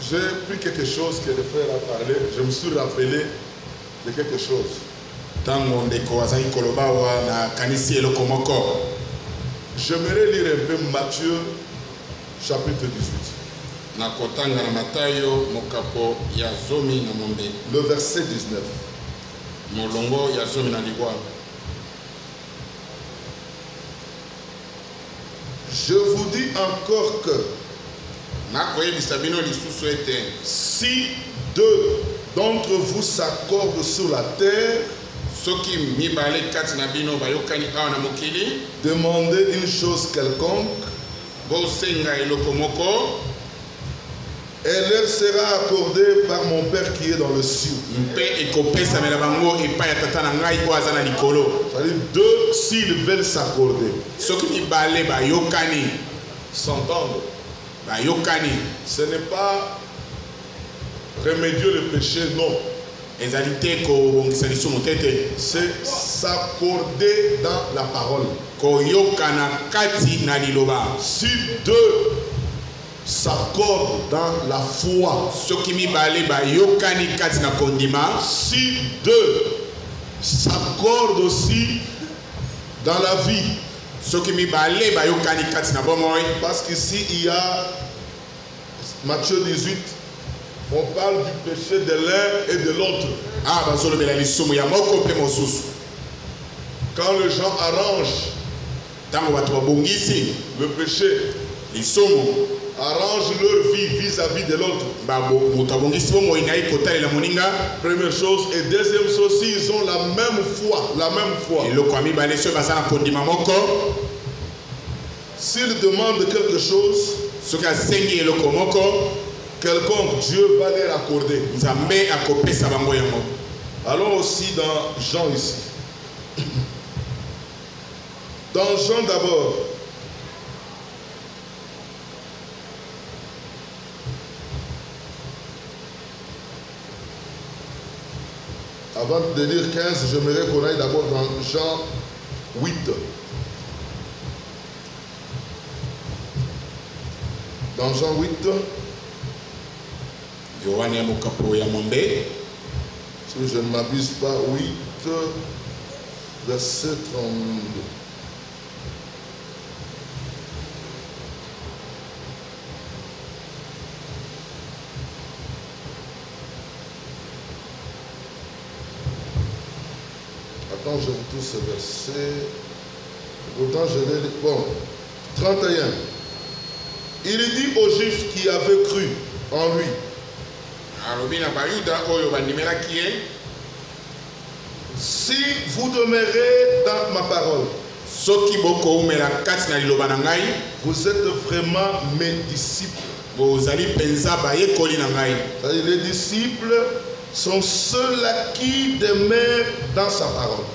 J'ai pris quelque chose que le frère a parlé. Je me suis rappelé de quelque chose. J'aimerais lire un peu Matthieu chapitre 18. Le verset 19. Je vous dis encore que si deux d'entre vous s'accordent sur la terre, demandez une chose quelconque, elle leur sera accordée par mon Père qui est dans le ciel. C'est-à-dire deux s'ils veulent s'accorder. S'entendre. Ce n'est pas remédier le péché, non. C'est s'accorder dans la parole. Si deux s'accordent dans la foi, si deux s'accordent aussi dans la vie, parce qu'ici il y a Matthieu 18, on parle du péché de l'un et de l'autre. Quand les gens arrangent le péché, arrangent leur vie vis-à-vis de l'autre. Première chose. Et deuxième chose, ils ont la même foi. S'ils demandent quelque chose, quelconque, Dieu va leur accorder. Allons aussi dans Jean ici. Dans Jean d'abord. Avant de lire 15, j'aimerais qu'on aille d'abord dans Jean 8. Dans Jean 8, si je ne m'abuse pas, 8, verset 32. Attends, je retrouve ce verset. Pourtant, je l'ai lu. Bon, 31. Il dit aux Juifs qui avaient cru en lui, si vous demeurez dans ma parole, vous êtes vraiment mes disciples. Les disciples sont ceux-là qui demeurent dans sa parole.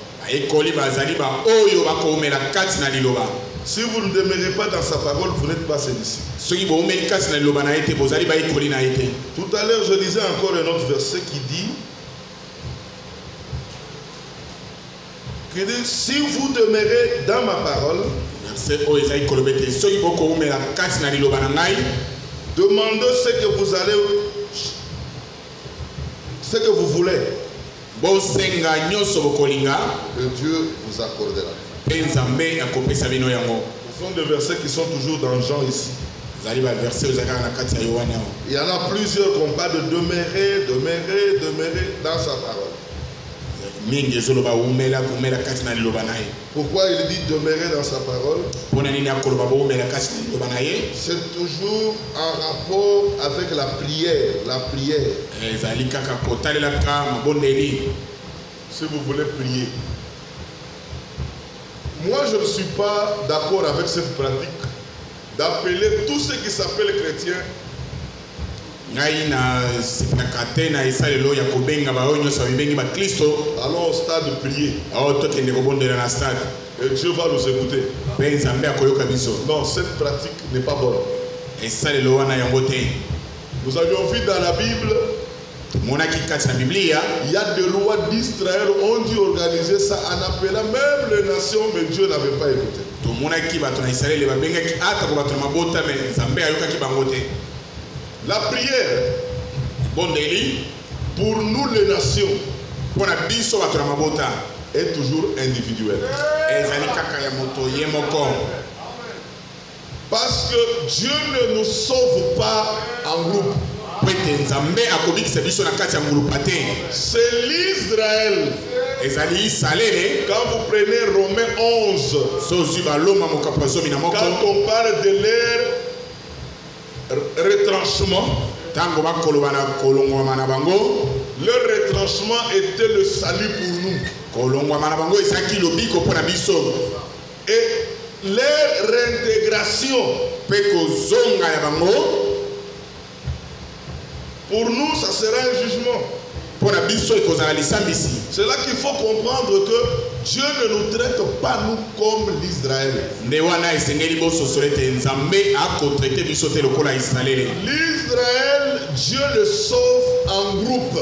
Si vous ne demeurez pas dans sa parole, vous n'êtes pas ses disciples. Tout à l'heure, je lisais encore un autre verset qui dit, si vous demeurez dans ma parole, demandez ce que vous allez, ce que vous voulez, et Dieu vous accordera. Ce sont des versets qui sont toujours dans Jean ici. Il y en a plusieurs qu'on parle de demeurer dans sa parole. Pourquoi il dit demeurer dans sa parole? C'est toujours en rapport avec la prière. Si vous voulez prier. Moi, je ne suis pas d'accord avec cette pratique d'appeler tous ceux qui s'appellent chrétiens allons au stade de prier. Et Dieu va nous écouter. Non, cette pratique n'est pas bonne. Nous avions vu dans la Bible, il y a des lois d'Israël, on dit organiser ça en appelant même les nations, mais Dieu n'avait pas écouté. La prière pour nous les nations est toujours individuelle. Parce que Dieu ne nous sauve pas en groupe. C'est l'Israël. Quand vous prenez Romains 11, quand on parle de leur retranchement, leur retranchement était le salut pour nous. Et leur réintégration, pour nous, ça sera un jugement. C'est là qu'il faut comprendre que Dieu ne nous traite pas nous comme l'Israël. L'Israël, Dieu le sauve en groupe.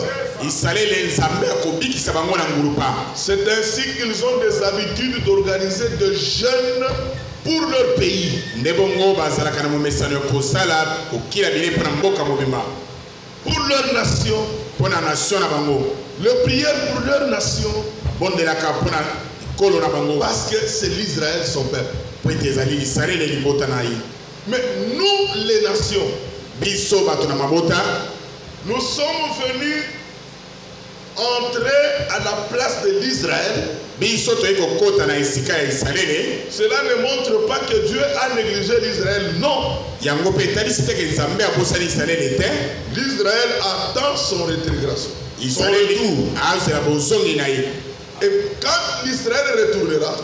C'est ainsi qu'ils ont des habitudes d'organiser des jeunes pour leur pays. Pour leur nation. Le prière pour leur nation. Parce que c'est l'Israël son peuple. Mais nous les nations, nous sommes venus entrer à la place de l'Israël. Cela ne montre pas que Dieu a négligé l'Israël. Non. L'Israël attend son réintégration. Et quand l'Israël retournera,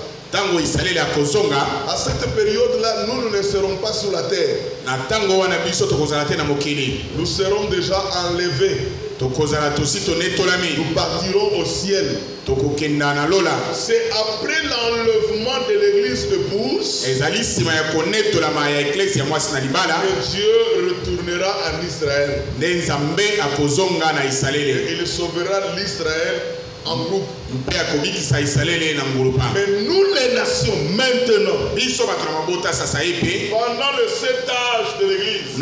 à cette période-là, nous ne serons pas sur la terre. Nous serons déjà enlevés. Nous partirons au ciel. C'est après l'enlèvement de l'église épouse que Dieu retournera en Israël. Et il sauvera l'Israël en groupe. Mais nous les nations maintenant, pendant le 7 âge de l'église,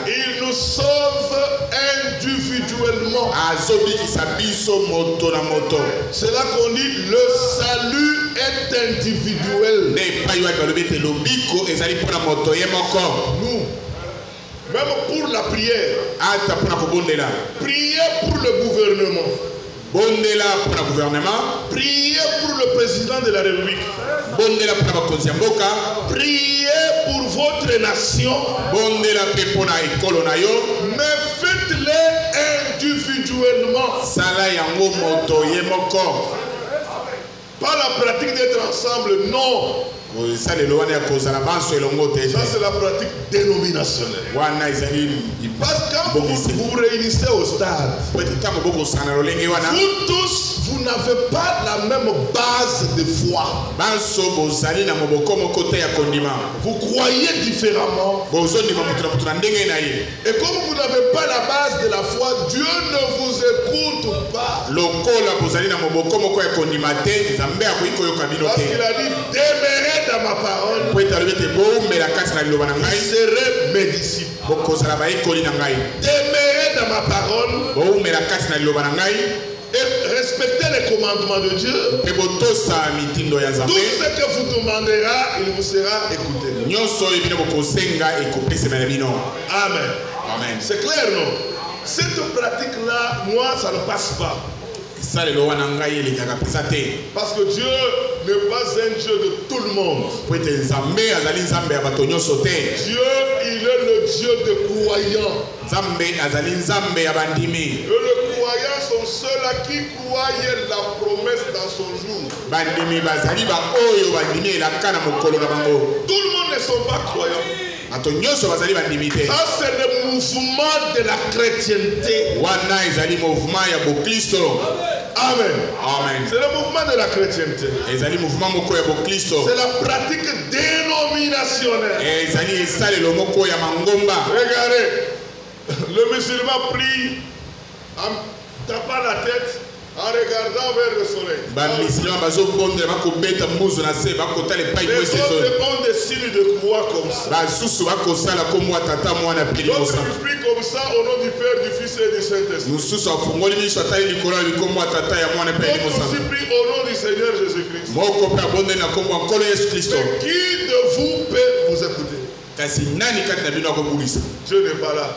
il nous sauve individuellement. C'est là qu'on dit le salut est individuel. Nous, même pour la prière, priez pour le gouvernement. Priez pour le président de la République. Priez pour votre nation. Mais faites-les individuellement. Pas la pratique d'être ensemble, non. Ça c'est la pratique dénominationnelle. Parce que quand vous vous réunissez au stade, vous tous, vous n'avez pas la même base de foi. Vous croyez différemment. Et comme vous n'avez pas la base de la foi, Dieu ne vous écoute pas. Parce qu'il a dit, demeurez dans ma parole. Vous serez mes disciples. Demeurez dans ma parole. Et respectez les commandements de Dieu. Tout ce que vous demandera, il vous sera écouté. Amen. C'est clair, non? Cette pratique-là, moi, ça ne passe pas. Parce que Dieu n'est pas un Dieu de tout le monde. Dieu, il est le Dieu des croyants. Et les croyants sont ceux-là qui croyaient la promesse dans son jour. Tout le monde ne sont pas croyants. Ça, c'est le mouvement de la chrétienté. Amen. C'est le mouvement de la chrétienté. C'est la pratique dénominationnelle. Regardez, le musulman prie en tapant la tête En regardant vers le soleil. Les autres ont des signes de croix comme ça. D'autres prient comme ça au nom du Père, du Fils et du Saint-Esprit. D'autres aussi prient au nom du Seigneur Jésus-Christ. Mais qui de vous peut vous écouter? Dieu n'est pas là.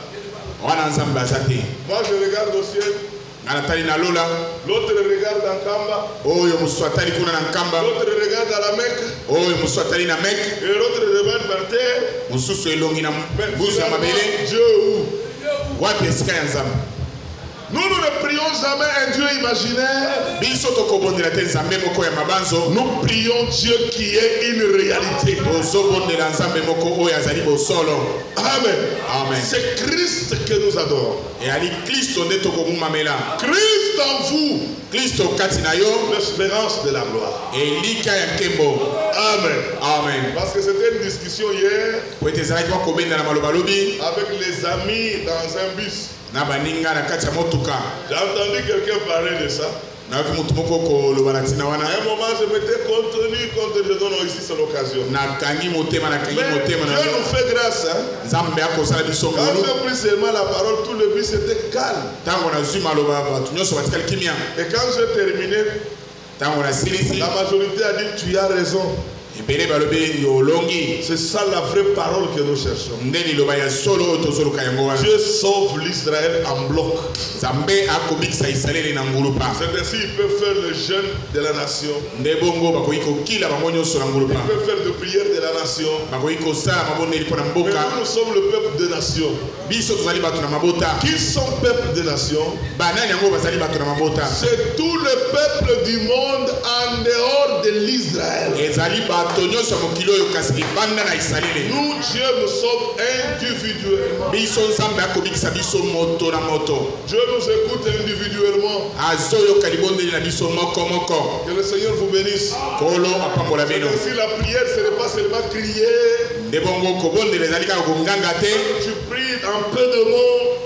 Moi je regarde au ciel. L'autre regarde en Kamba. L'autre regarde à la Mecque. Et l'autre regarde par terre. Mais Dieu où? Nous ne prions jamais un Dieu imaginaire. Nous prions Dieu qui est une réalité. Amen. C'est Christ que nous adorons. Christ en vous. L'espérance de la gloire. Amen. Parce que c'était une discussion hier avec les amis dans un bus. J'ai entendu quelqu'un parler de ça. À un moment, je m'étais contenu quand je donne ici sur l'occasion. Mais Dieu nous fait grâce. Hein? Quand j'ai pris seulement la parole, tout le bus était calme. Et quand j'ai terminé, la majorité a dit tu as raison. C'est ça la vraie parole que nous cherchons. Dieu sauve l'Israël en bloc. C'est ainsi il peut faire le jeûne de la nation. Il peut faire de prière de la nation. Mais nous sommes le peuple de nation. Qui sont peuple de nation? C'est tout le peuple du monde en dehors de l'Israël. Nous, Dieu, nous sommes individuellement. Dieu nous écoute individuellement. Que le Seigneur vous bénisse. Si la prière, ce n'est pas seulement crier. Tu pries en peu de mots.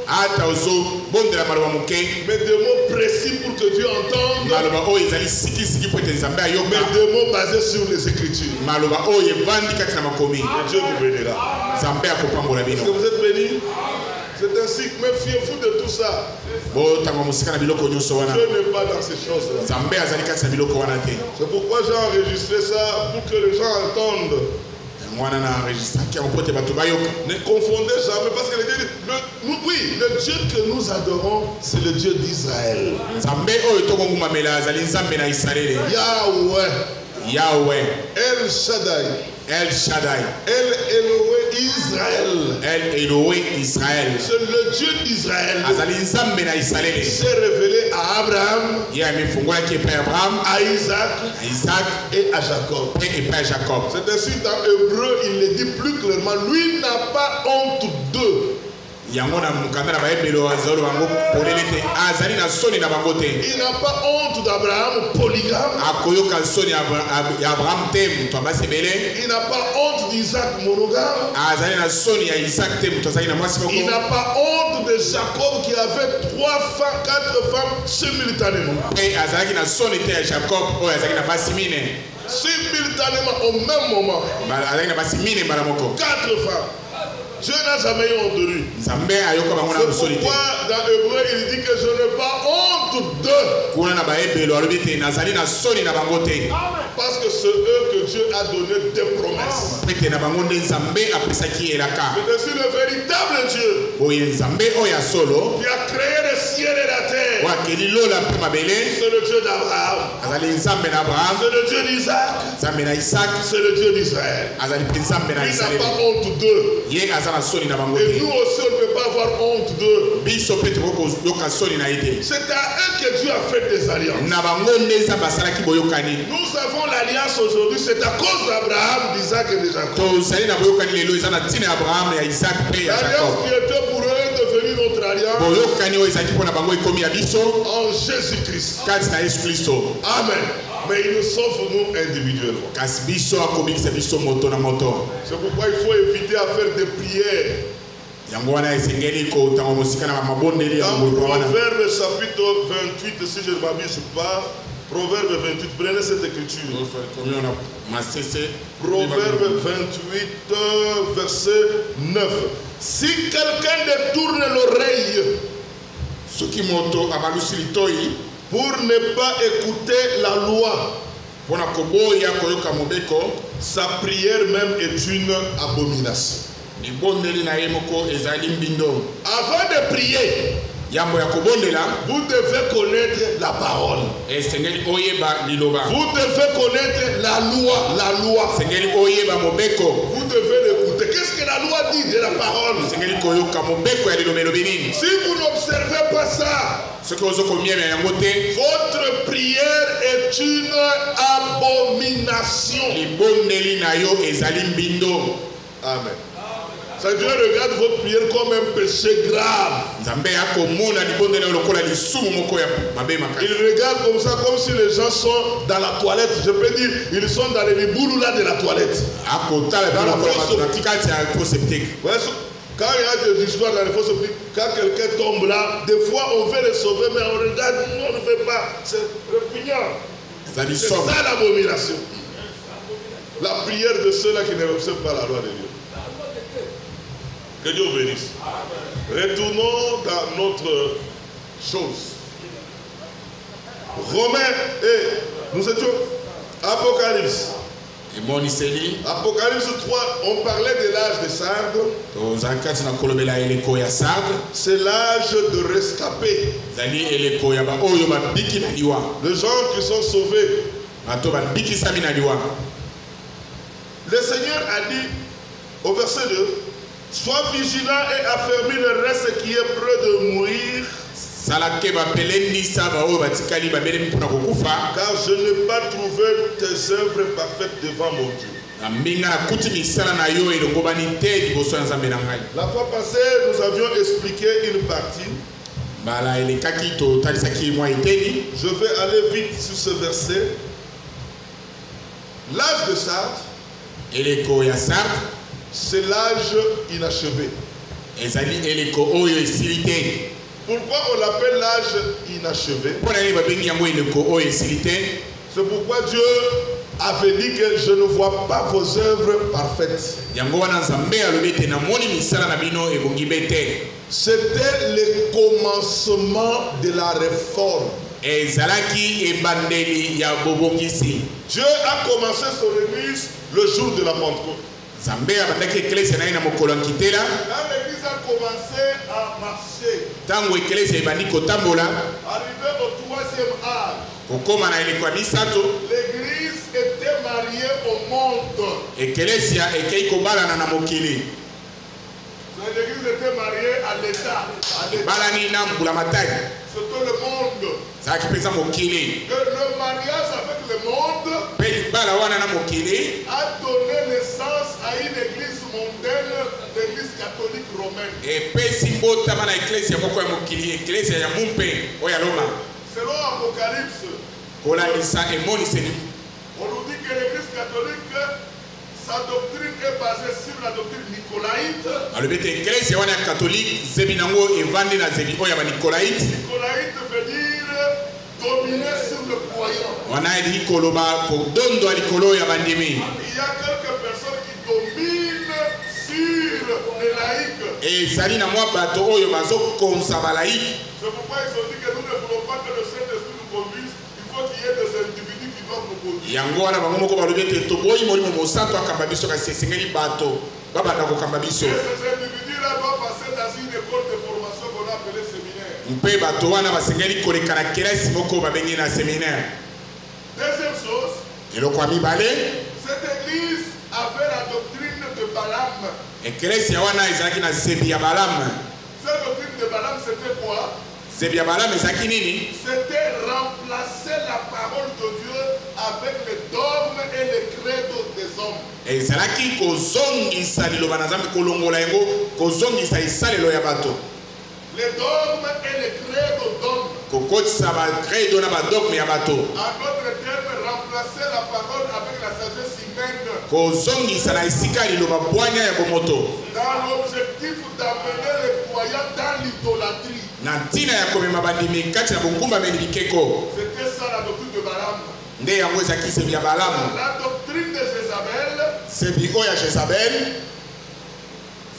Mais des mots précis pour que Dieu entende. Mais des mots basés sur les Écritures. Et Dieu vous bénira. Est-ce que vous êtes bénis? C'est ainsi que méfiez-vous de tout ça. Dieu n'est pas dans ces choses-là. C'est pourquoi j'ai enregistré ça pour que les gens entendent. Ne confondez jamais parce que le Dieu que nous adorons, c'est le Dieu d'Israël. Yahweh. El Shaddai. El Elohé Israël. C'est le Dieu d'Israël. S'est révélé à Abraham, à Isaac et à Jacob. C'est ainsi dans Hébreu, il le dit plus clairement. Lui n'a pas honte d'eux. Il n'a pas honte d'Abraham polygame. Il n'a pas honte d'Isaac monogame. Il n'a pas honte de Jacob qui avait 3 femmes, 4 femmes simultanément. Simultanément au même moment. 4 femmes. Dieu n'a jamais eu honte de lui. C'est pourquoi dans Hébreu il dit que je n'ai pas honte d'eux. Parce que c'est eux que Dieu a donné des promesses. C'est ainsi le véritable Dieu qui a créé le ciel et la terre. C'est le Dieu d'Abraham. C'est le Dieu d'Isaac. C'est le Dieu d'Israël. Il n'a pas honte d'eux. Et nous aussi, on ne peut pas avoir honte d'eux. C'est à eux que Dieu a fait des alliances. Nous avons l'alliance aujourd'hui, c'est à cause d'Abraham, d'Isaac et de Jacob. L'alliance qui était pour eux est devenue notre alliance en Jésus-Christ. Amen. Mais il nous sauve nous individuellement. C'est pourquoi il faut éviter à faire des prières Proverbe chapitre 28, si je ne m'abuse pas. Proverbe 28, prenez cette écriture. Proverbe 28, verset 9. Si quelqu'un détourne l'oreille pour ne pas écouter la loi, sa prière même est une abomination. Avant de prier, vous devez connaître la parole. Vous devez connaître la loi. Vous devez l'écouter. Qu'est-ce que la loi dit de la parole? Si vous n'observez pas ça, votre prière est une abomination. Amen. Ça Dieu regarde votre prière comme un péché grave. Il regarde comme ça, comme si les gens sont dans la toilette. Je peux dire, ils sont dans les boulots là de la toilette. Quand il y a des histoires dans les fosses septiques, quand quelqu'un tombe là, des fois on veut le sauver, mais on regarde, non, on ne fait pas. C'est répugnant. C'est ça l'abomination. La prière de ceux-là qui ne observent pas la loi de Dieu. Que Dieu bénisse. Retournons dans notre chose. Romains et nous étions Apocalypse. Apocalypse 3, on parlait de l'âge des sardes. C'est l'âge de rescapés. Les gens qui sont sauvés. Le Seigneur a dit au verset 2, sois vigilant et affermis le reste qui est près de mourir. Car je n'ai pas trouvé tes œuvres parfaites devant mon Dieu. La fois passée, nous avions expliqué une partie. Je vais aller vite sur ce verset. L'âge de Sardes, c'est l'âge inachevé. Pourquoi on l'appelle l'âge inachevé? C'est pourquoi Dieu avait dit que je ne vois pas vos œuvres parfaites. C'était le commencement de la réforme. Dieu a commencé son église le jour de la Pentecôte. Quand l'église a commencé à marcher, arrivé au 3e âge, l'église était mariée au monde. L'église était mariée à l'État. C'était le monde. Le mariage avec le monde a donné naissance à une église mondaine, l'église catholique romaine. Selon Apocalypse, on nous dit que l'église catholique, sa doctrine est basée sur la doctrine nicolaïte. Nicolaïte veut dire dominer sur le croyant. Il y a quelques personnes qui dominent sur les laïcs. C'est pourquoi ils ont dit que nous ne voulons pas que le Saint-Esprit nous conduise. Il faut qu'il y ait des individus qui doivent nous conduire. Ces individus-là doivent passer dans une école de formation qu'on a appelée séminaire. Deuxième chose, cette église avait la doctrine de Balaam. Cette doctrine de Balaam, c'était quoi? C'était remplacer la parole de Dieu avec les dogmes et les credos des hommes. Les dogmes et les credos d'hommes. En d'autres termes, remplacer la parole avec la sagesse humaine kozongisa na esika liloba bwanya ya bomoto dans l'objectif d'amener les croyants dans l'idolâtrie. na ntina ya komema bandimi kati na bongumbameli bikeko. C'était ça la doctrine de Balaam. nde yango ezalaki sebi ya balamu. La doctrine de Jézabel, sebi oyo ya Jezabel,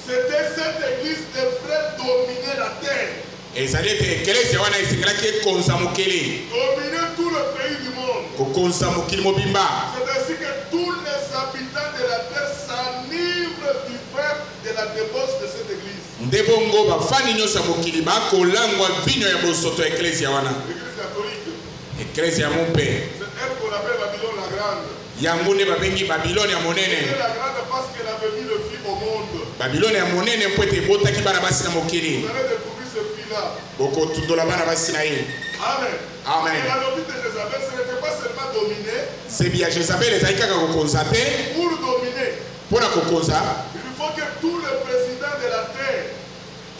c'était cette église devrait dominer la terre. ezali ete ekelesi wana esengelaki ekonza mokili, Dominer tout le pays du monde. kokonza mokili mobimba. C'est ainsi que tous les habitants de la terre s'enivrent du vin de la débauche de cette église. nde bongo bafani nyonso ya mokili bakolangwa vino ya bosoto ya eklesi wana, L'église catholique, eklesi ya mompe. c'est elle qu'on appelle Babylone la grande. yango nde babengi babilone ya Elle monene. est la grande parce qu'elle avait mis le fil au monde. babilone ya monene mpo ete ebotaki bana basi na mokili, Vous allez découvrir ce fil-là. bokotundola bana basi na ye. Amen. Amen. Et la doctrine de Jézabel, ce n'était pas seulement dominer. sebi ya Jezabel ezali kaka kokonza te. Pour dominer, mpo na kokonza il faut que tous les présidents de la terre,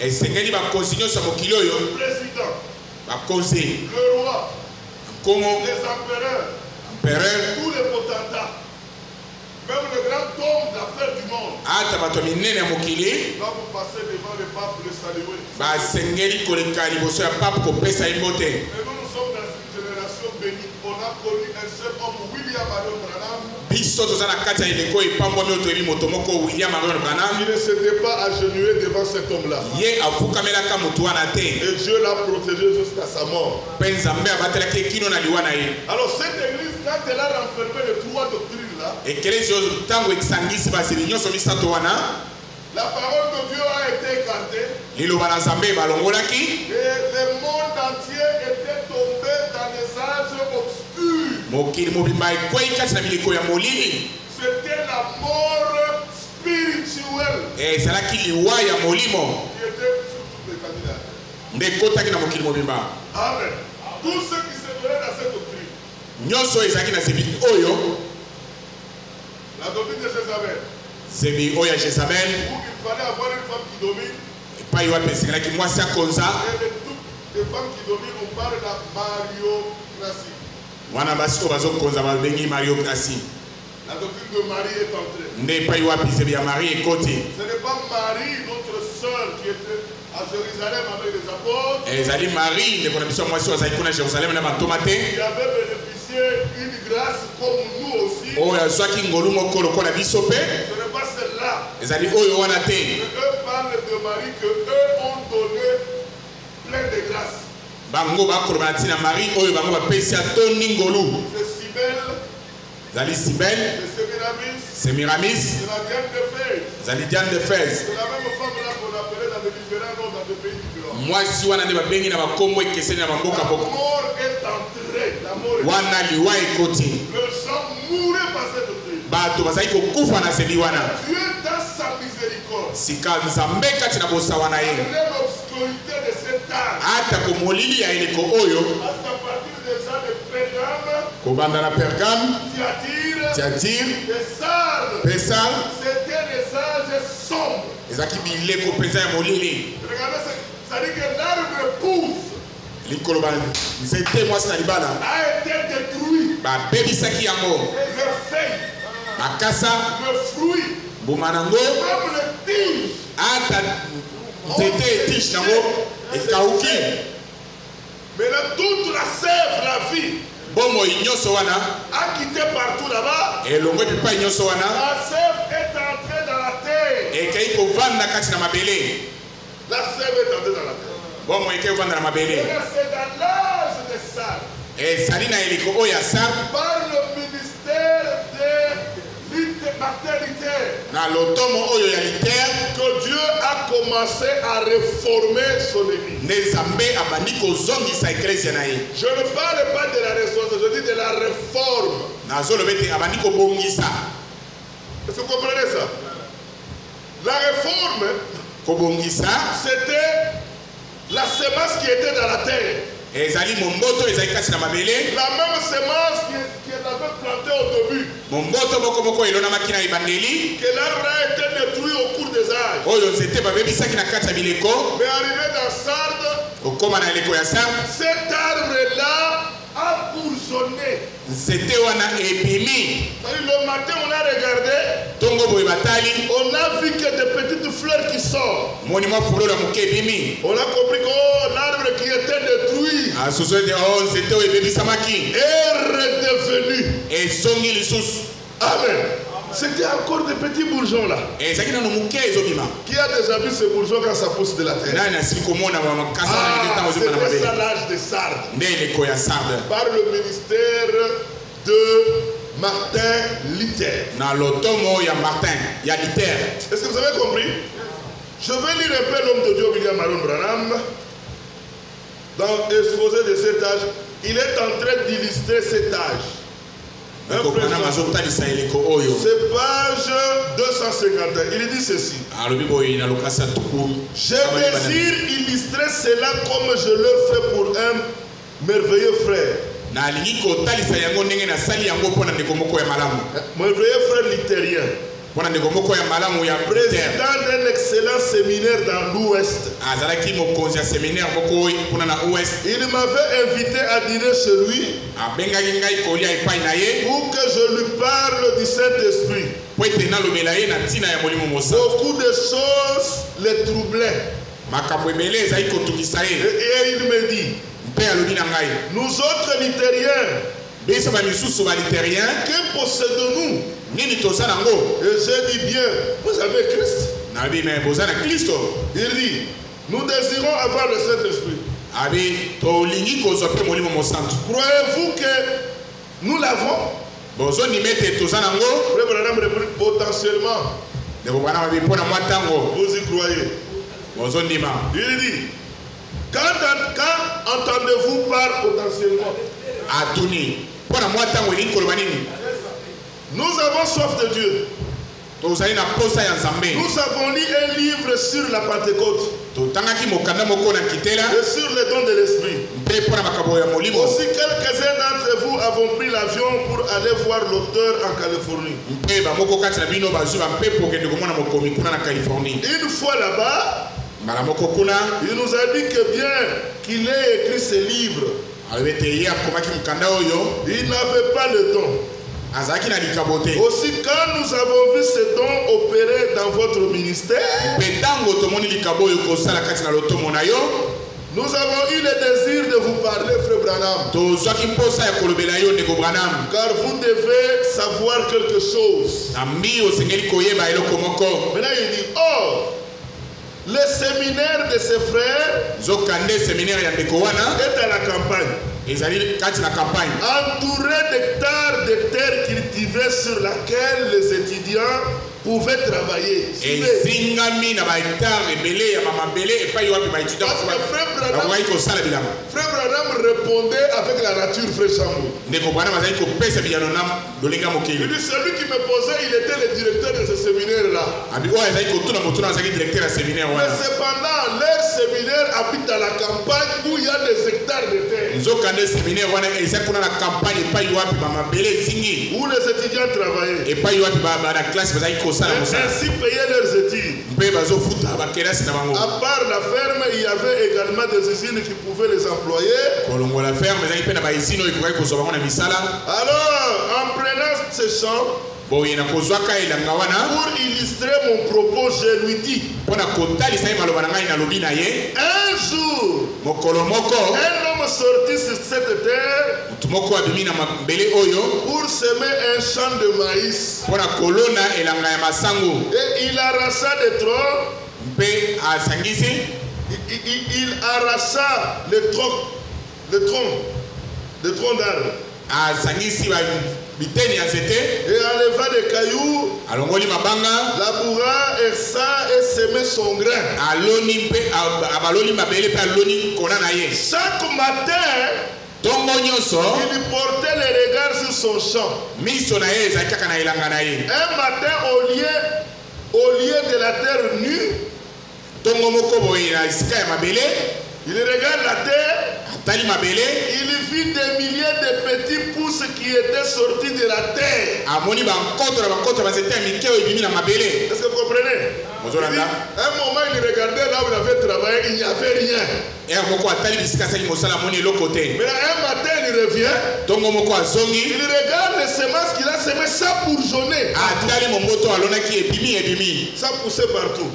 esengeli bakonzi nyonso ya mokili oyo, le président, bakonzi, le roi, nkomo, les empereurs, empereur, tous les potentats, même le grand homme d'affaires du monde, ata bato ya minene ya mokili doivent passer devant le pape le saluer. basengeli koleka liboso ya pape kopesa ye mbote. Et nous sommes dans une génération bénie. On a connu un seul homme, William Marion Branham, biso toza na kati ya eleko epambwami oyo toyebi moto moko William Marion Branham, qui ne s'était pas agenouillé devant cet homme-là. ye afukamelaka moto wana te, Et Dieu l'a protégé jusqu'à sa mort. mpe nzambe abatelaki ekino na liwa na ye. Alors cette église, quand elle a renfermé les trois doctrines là, ekelesi oyo ntango esangisi baseli nyonso misato wana, la parole de Dieu a été écartée liloba na nzambe balongolaki, et le monde entier était tombé dans les âges obscurs. mokili mobimba ekwei kati na bileko ya molili. C'était la mort spirituelle ezalaki liwa ya molimo qui était sur tous les candidats. nde ekotaki na mokili mobimba. Amen. Tous ceux qui se donnaient dans cette doctrine, nyonso ezalaki na zebi oyo, la doctrine de Jézabel, zebi oyo ya Jezabel, où il fallait avoir une femme qui domine, epai wapi esengelaki mwasi akonza, et de toutes les femmes qui dominent, on parle de la mariocratie. wana basi oyo bazokonza babengi mariokrasi. La doctrine de Marie est entrée. nde epai wapi zebi ya Marie ekoti. Ce n'est pas Marie, notre sœur, qui était à Jérusalem avec les apôtres, ezali Marie ndeko na biso ya mwasi oyo azali kuna Jerusalem na bantoma te, qui avait bénéficié une grâce comme nous aussi. oyo azwaki ngolu moko lokola biso mpe. Ce n'est pas celle-là. ezali oyo wana te. Mais eux parlent de Marie que eux ont donné plein de grâce. bango bakoloba na ntina Marie oyo bango bapesi atondi ngolu. C'est Cybèle, ezali Sibel, c'est Sémiramis, Semiramis, c'est la Diane de Fès. ezali Diane de Fès. C'est la même femme-là qu'on appelait dans des différents noms dans des pays différents. mwasi wana nde babengi na bakombo ekeseni na bamboka La moko mort est entrée. La mort est wana liwa ekoti. Les gens mouraient par cette doctrine. bato bazali kokufa na zebi wana. Dieu dans sa miséricorde, sika nzambe kati na bosawa na ye, malgré l'obscurité de cet âge, ata komolili ya eleko oyo, parce qu'à partir des gens de Pérgame, kobanda na Pergame, Thyatire, Tiatire, et Sardes, Pesa, c'était des âges sombres. ezalaki bileko mpenza ya molili. Regardez, ça dit que l'arbre pousse likoloba nzete mwasi na libala a été détruit. babebisaki yango, Les feuilles, makasa, le fruit, mbuma nango, même les tiges, ata nzete etige nango ekauki. maintenant toute la sève, la vie, bomoi nyonso wana a quitté partout là-bas. elongo epai nyonso wana La sève est entrée dans la terre. ekei kovanda kati na mabele. La sève est entrée dans la terre. bomoi ekei kovanda na Et mabele. là, c'est dans l'âge des sages, ezali na eleko oyo ya sa par le ministère de maternité, na lotomo oyo ya litere, que Dieu a commencé à réformer son église. nde nzambe abandi kozongisa eklesia na ye. Je ne parle pas de la restauration, je dis de la réforme. nazoloba ete abandi kobongisa. Est-ce que vous comprenez ça? La réforme, kobongisa c'était la semence qui était dans la terre. ezali momboto ezali kati na mabele, La même semence qu'elle avait plantée au début. momboto moko moko elonamaki na ebandeli Que l'arbre a été détruit au cours des âges. oyo nzete babebisaki na kati ya bileko, Mais arrivé dans Sardes, okoma na eleko ya sa cet arbre-là a bourgeonné. C'était le matin, on a regardé. On a vu que des petites fleurs qui sortent. On a compris que l'arbre qui était détruit est redevenu. Amen. C'était encore des petits bourgeons là. Qui a déjà vu ces bourgeons quand ça pousse de la terre? C'était ça l'âge des sardes. Par le ministère de Martin Luther. Est-ce que vous avez compris? Je vais lire un peu l'homme de Dieu William Marion Branham. Dans l'exposé de cet âge, il est en train d'illustrer cet âge. C'est page 251. Il dit ceci. Je désire illustrer cela comme je le fais pour un merveilleux frère. Merveilleux frère luthérien. Président d'un excellent séminaire dans l'Ouest. Il m'avait invité à dîner chez lui pour que je lui parle du Saint-Esprit. Beaucoup de choses les troublaient. Et il me dit, nous autres luthériens, que possédons-nous? Et j'ai dit bien, vous avez Christ. Il dit, nous désirons avoir le Saint-Esprit. Croyez-vous que nous l'avons? Potentiellement. Vous y croyez? Il dit, quand entendez-vous par potentiellement? Nous avons soif de Dieu. Nous avons lu un livre sur la Pentecôte et sur les dons de l'Esprit. Aussi, quelques-uns d'entre vous avons pris l'avion pour aller voir l'auteur en Californie. Une fois là-bas, il nous a dit que bien qu'il ait écrit ce livre, il n'avait pas le don. Aussi, quand nous avons vu ces dons opérer dans votre ministère, nous avons eu le désir de vous parler, frère Branham. Car vous devez savoir quelque chose. Maintenant, il dit, oh, le séminaire de ses frères est à la campagne. Entouré d'hectares de terre cultivée sur laquelle les étudiants pouvaient travailler. Frère Branham répondait avec la nature fraîchement. Il dit, celui qui me posait, il était le directeur de ce séminaire-là. Mais cependant, leur séminaire habite à la campagne où il y a des hectares de terre. Où les étudiants travaillaient. Ainsi payaient leurs études. À part la ferme, il y avait également des usines qui pouvaient les employer. Alors, en prenant ces champs, pour illustrer mon propos, je lui dis, un jour, un homme sortit sur cette terre pour semer un champ de maïs. Et il arracha des troncs. Il arracha les troncs d'arbres. Et enleva des cailloux, laboura, herça et semait son grain. Chaque matin, il portait les regards sur son champ. Un matin, au lieu de la terre nue, il regarde la terre. Il vit des milliers de petits pousses qui étaient sortis de la terre. Est-ce que vous comprenez? Un moment, il regardait là où il avait travaillé, il n'y avait rien. Mais un matin, il il revient, il regarde les semences qu'il a semées, ça bourgeonnait. Ça poussait partout.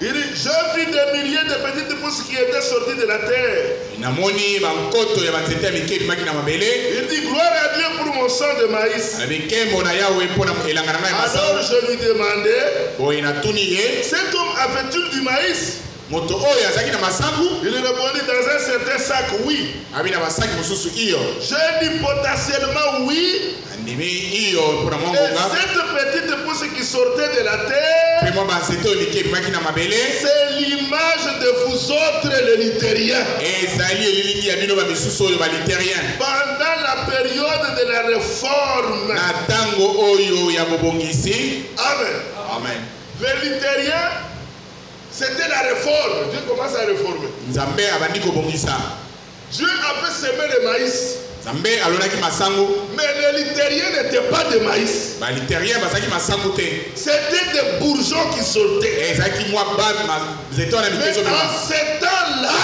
Il dit, je vis des milliers de petites pousses qui étaient sorties de la terre. Il dit, gloire à Dieu pour mon sang de maïs. Alors je lui demandais, cet homme avait-il du maïs? Il répondit dans un certain sac, oui. J'ai dit potentiellement oui. Et cette petite pousse qui sortait de la terre, c'est l'image de vous autres les Luthériens. Pendant la période de la réforme. Amen. Amen. Les Luthériens, c'était la réforme. Dieu commence à réformer. Dieu avait semé le maïs. Mais les Luthériens n'étaient pas de maïs. C'était des bourgeons qui sortaient. Mais en ces temps-là,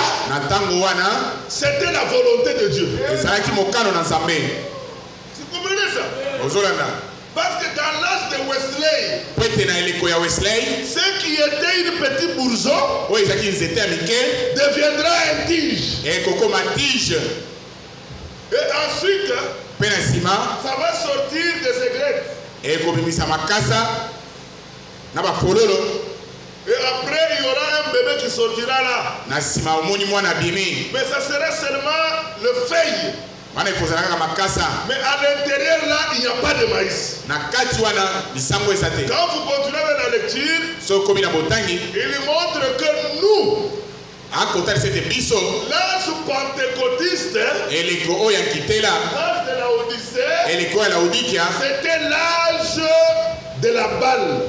c'était la volonté de Dieu. Vous comprenez ça? Parce que dans l'âge de Wesley, ce qui était une petite bourgeon deviendra un tige. Et ensuite, ça va sortir des aigrettes. Et après, il y aura un bébé qui sortira là. Mais ça sera seulement le feuille. Mais à l'intérieur là, il n'y a pas de maïs. Quand vous continuez avec la lecture, il montre que nous, l'âge pentecôtiste, l'âge de la Odyssée, c'était l'âge de la balle.